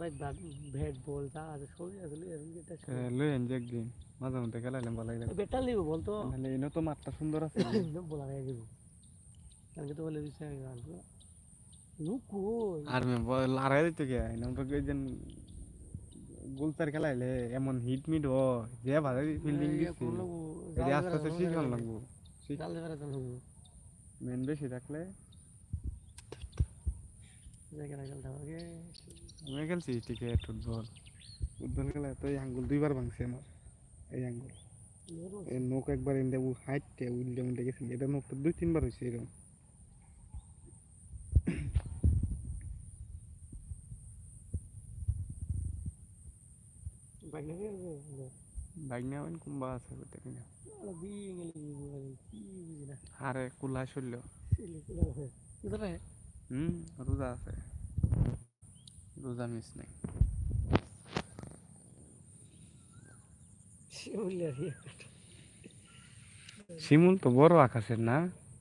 ভাই bat ball যা আছে সবই আছে লই আসুন যেটা লই আনছি একদিন মাঝে মধ্যে খেলাইলাম ভালো লাগে ব্যাটটা নিব বলতো নাহলে এনে তো মাঠটা সুন্দর আছে বলা গায়ে দিব কালকে তো বলে দিচ্ছে লুক কই আর মে বল আড়াই দিতে গে নাম তো গেছেন গোলচার খেলাইলে এমন হিট মিট ও যে ভালো ফিল্ডিং দিচ্ছে কোন লাগবো এটা জাল আস্তে দেবার আস্তে শিখান লাগবো জাল দেবার লাগবো মেন বেশি থাকলে জায়গা খেলতে আমাকে আমি খেলছি ক্রিকেট ফুটবল ফুটবল খেলায় তো এই আঙ্গুল দুইবার ভাঙছে আমার এই আঙ্গুল এই নোক একবার ইন্দে হাইটে উল্টে মুল্টে গেছে এটা নোক তো 2-3 বার হয়েছে এরকম বাইক নিয়ে বাইক নিয়ে আবেন কুম্বা আছে করতে কিনা কি বুঝি না আরে কুলা শৈল্য রোজা আছে রোজা মিস নাই শিমুল তো বড় আকাশের না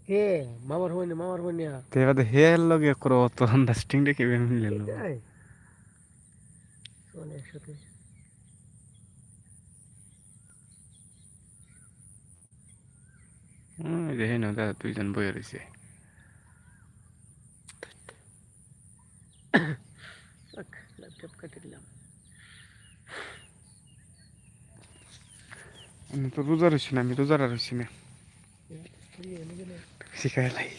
কে মামার হইনি মামার হইনি তো এবার হে লগে করো তো আন্ডারস্টিং দেখে মিলে লো শোনে একসাথে দেখে না দাদা দুইজন বইয়ে রয়েছে ল্যাপটপ কেটে দিলাম আমি তো রোজা রয়েছি না আমি রোজারা রয়েছি না শিখাই লাই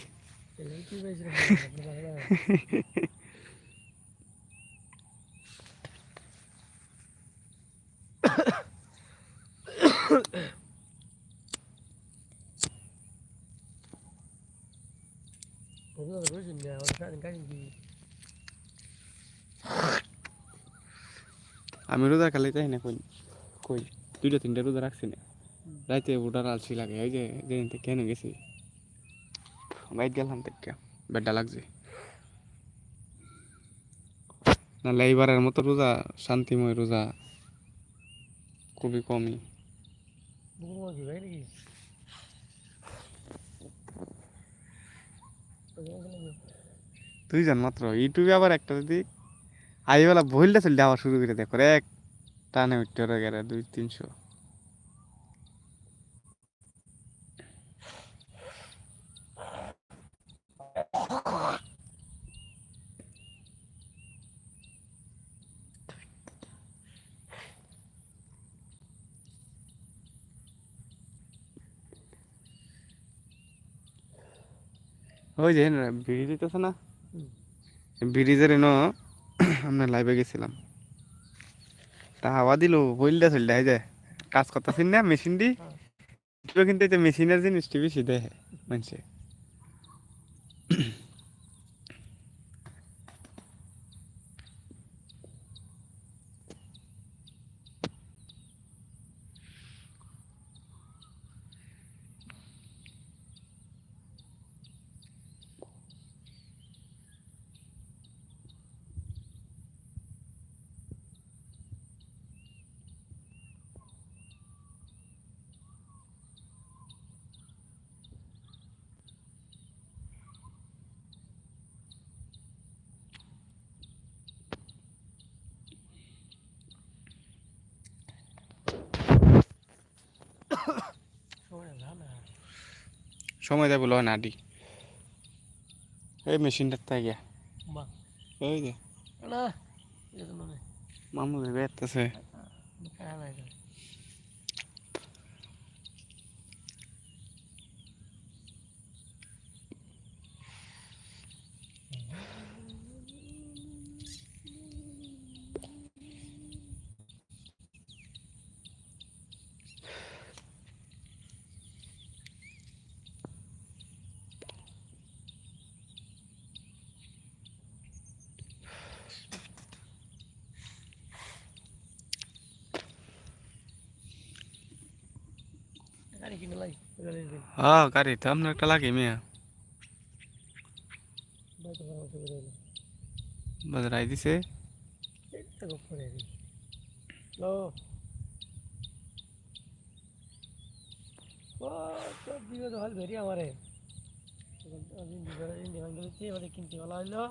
আমি রোজা খালি তাই না কই কই 2-3টা রোজা রাখছি না রাইতে ওটার আলসি লাগে এই যে যেদিন থেকে কেন গেছি বাইক গেলাম থেকে বেডটা লাগছে নাহলে এইবারের মতো রোজা শান্তিময় রোজা খুবই কমই দুইজন মাত্র ইউটিউবে আবার একটা যদি আইবেলা বইলটা চললে আবার শুরু করে দেখো এক টানে উঠতে গেলে 200-300 ওই যে ব্রিজ হইতেছে না ব্রিজের এনো আমরা লাইভে গেছিলাম তা হাওয়া দিল বইলটা চললে এই যে কাজ করতেছি না মেশিন দি কিন্তু এই মেশিনের জিনিসটি বেশি দেখে মানুষে সময় দেয় বলো না দি এই মেশিনটার তাই গিয়া এই যে মামু ভেবে আসতেছে হ্যাঁ গাড়ি তো আপনার একটা লাগে মেয়া বাজারাই দিছে হল ভেরি আমারে কিনতে ভালো হইলো